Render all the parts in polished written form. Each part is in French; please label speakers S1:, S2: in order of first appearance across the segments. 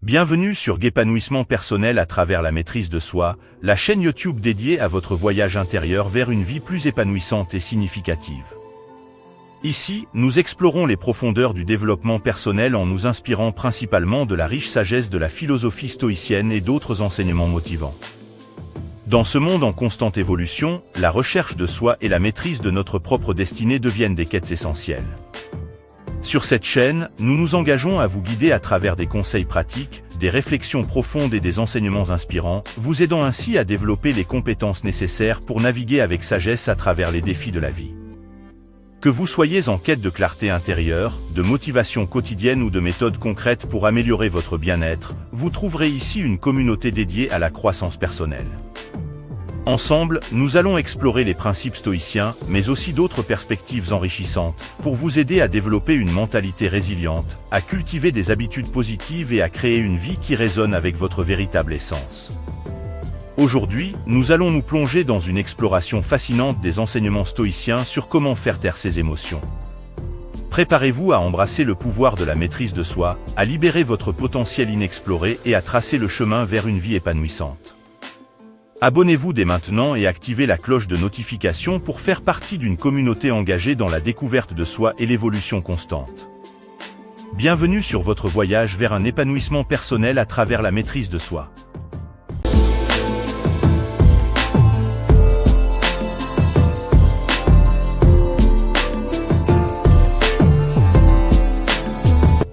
S1: Bienvenue sur Guépanouissement personnel à travers la maîtrise de soi, la chaîne YouTube dédiée à votre voyage intérieur vers une vie plus épanouissante et significative. Ici, nous explorons les profondeurs du développement personnel en nous inspirant principalement de la riche sagesse de la philosophie stoïcienne et d'autres enseignements motivants. Dans ce monde en constante évolution, la recherche de soi et la maîtrise de notre propre destinée deviennent des quêtes essentielles. Sur cette chaîne, nous nous engageons à vous guider à travers des conseils pratiques, des réflexions profondes et des enseignements inspirants, vous aidant ainsi à développer les compétences nécessaires pour naviguer avec sagesse à travers les défis de la vie. Que vous soyez en quête de clarté intérieure, de motivation quotidienne ou de méthodes concrètes pour améliorer votre bien-être, vous trouverez ici une communauté dédiée à la croissance personnelle. Ensemble, nous allons explorer les principes stoïciens, mais aussi d'autres perspectives enrichissantes, pour vous aider à développer une mentalité résiliente, à cultiver des habitudes positives et à créer une vie qui résonne avec votre véritable essence. Aujourd'hui, nous allons nous plonger dans une exploration fascinante des enseignements stoïciens sur comment faire taire ses émotions. Préparez-vous à embrasser le pouvoir de la maîtrise de soi, à libérer votre potentiel inexploré et à tracer le chemin vers une vie épanouissante. Abonnez-vous dès maintenant et activez la cloche de notification pour faire partie d'une communauté engagée dans la découverte de soi et l'évolution constante. Bienvenue sur votre voyage vers un épanouissement personnel à travers la maîtrise de soi.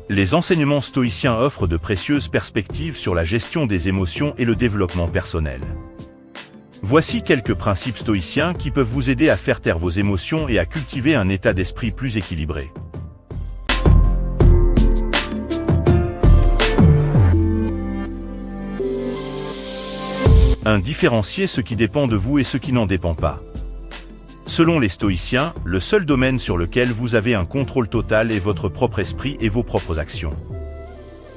S1: Les enseignements stoïciens offrent de précieuses perspectives sur la gestion des émotions et le développement personnel. Voici quelques principes stoïciens qui peuvent vous aider à faire taire vos émotions et à cultiver un état d'esprit plus équilibré. 1. Différencier ce qui dépend de vous et ce qui n'en dépend pas. Selon les stoïciens, le seul domaine sur lequel vous avez un contrôle total est votre propre esprit et vos propres actions.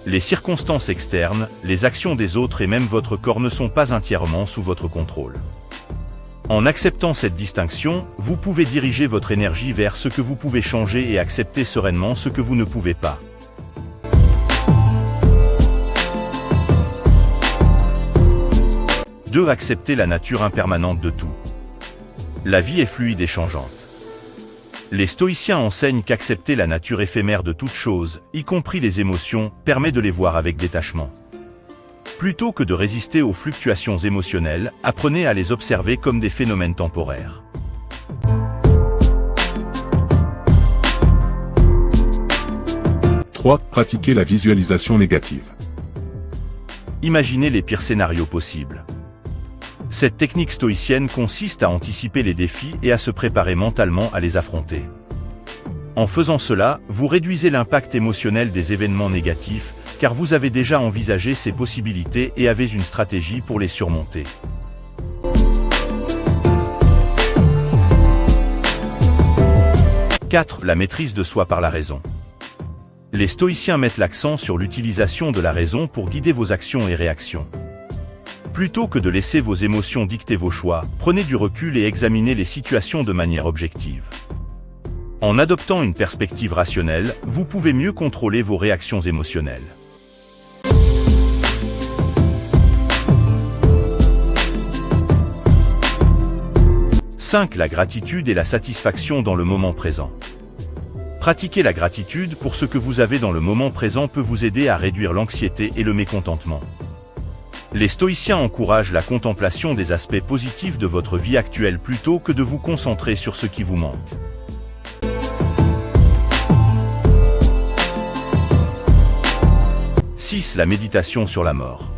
S1: Les circonstances externes, les actions des autres et même votre corps ne sont pas entièrement sous votre contrôle. En acceptant cette distinction, vous pouvez diriger votre énergie vers ce que vous pouvez changer et accepter sereinement ce que vous ne pouvez pas. 2. Accepter la nature impermanente de tout. La vie est fluide et changeante. Les stoïciens enseignent qu'accepter la nature éphémère de toute chose, y compris les émotions, permet de les voir avec détachement. Plutôt que de résister aux fluctuations émotionnelles, apprenez à les observer comme des phénomènes temporaires.
S2: 3. Pratiquer la visualisation négative.
S1: Imaginez les pires scénarios possibles. Cette technique stoïcienne consiste à anticiper les défis et à se préparer mentalement à les affronter. En faisant cela, vous réduisez l'impact émotionnel des événements négatifs, car vous avez déjà envisagé ces possibilités et avez une stratégie pour les surmonter. 4. La maîtrise de soi par la raison. Les stoïciens mettent l'accent sur l'utilisation de la raison pour guider vos actions et réactions. Plutôt que de laisser vos émotions dicter vos choix, prenez du recul et examinez les situations de manière objective. En adoptant une perspective rationnelle, vous pouvez mieux contrôler vos réactions émotionnelles. 5. La gratitude et la satisfaction dans le moment présent. Pratiquer la gratitude pour ce que vous avez dans le moment présent peut vous aider à réduire l'anxiété et le mécontentement. Les stoïciens encouragent la contemplation des aspects positifs de votre vie actuelle plutôt que de vous concentrer sur ce qui vous manque. 6. La méditation sur la mort.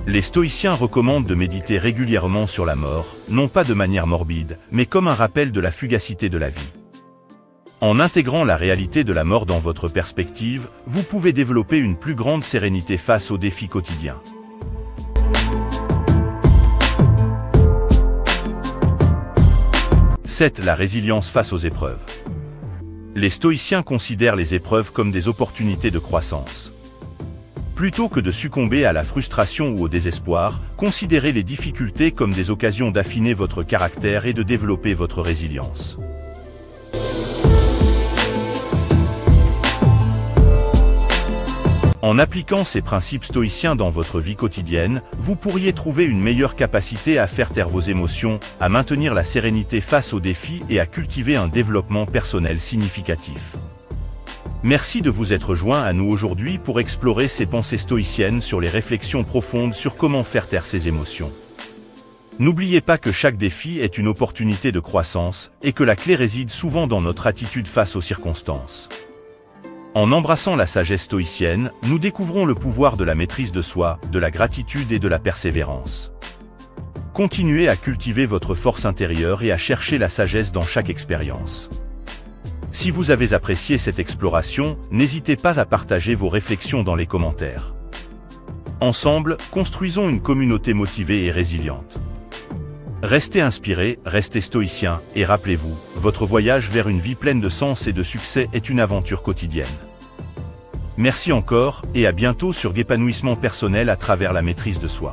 S1: Les stoïciens recommandent de méditer régulièrement sur la mort, non pas de manière morbide, mais comme un rappel de la fugacité de la vie. En intégrant la réalité de la mort dans votre perspective, vous pouvez développer une plus grande sérénité face aux défis quotidiens. 7. La résilience face aux épreuves. Les stoïciens considèrent les épreuves comme des opportunités de croissance. Plutôt que de succomber à la frustration ou au désespoir, considérez les difficultés comme des occasions d'affiner votre caractère et de développer votre résilience. En appliquant ces principes stoïciens dans votre vie quotidienne, vous pourriez trouver une meilleure capacité à faire taire vos émotions, à maintenir la sérénité face aux défis et à cultiver un développement personnel significatif. Merci de vous être joint à nous aujourd'hui pour explorer ces pensées stoïciennes sur les réflexions profondes sur comment faire taire ses émotions. N'oubliez pas que chaque défi est une opportunité de croissance et que la clé réside souvent dans notre attitude face aux circonstances. En embrassant la sagesse stoïcienne, nous découvrons le pouvoir de la maîtrise de soi, de la gratitude et de la persévérance. Continuez à cultiver votre force intérieure et à chercher la sagesse dans chaque expérience. Si vous avez apprécié cette exploration, n'hésitez pas à partager vos réflexions dans les commentaires. Ensemble, construisons une communauté motivée et résiliente. Restez inspiré, restez stoïcien, et rappelez-vous, votre voyage vers une vie pleine de sens et de succès est une aventure quotidienne. Merci encore, et à bientôt sur Épanouissement personnel à travers la maîtrise de soi.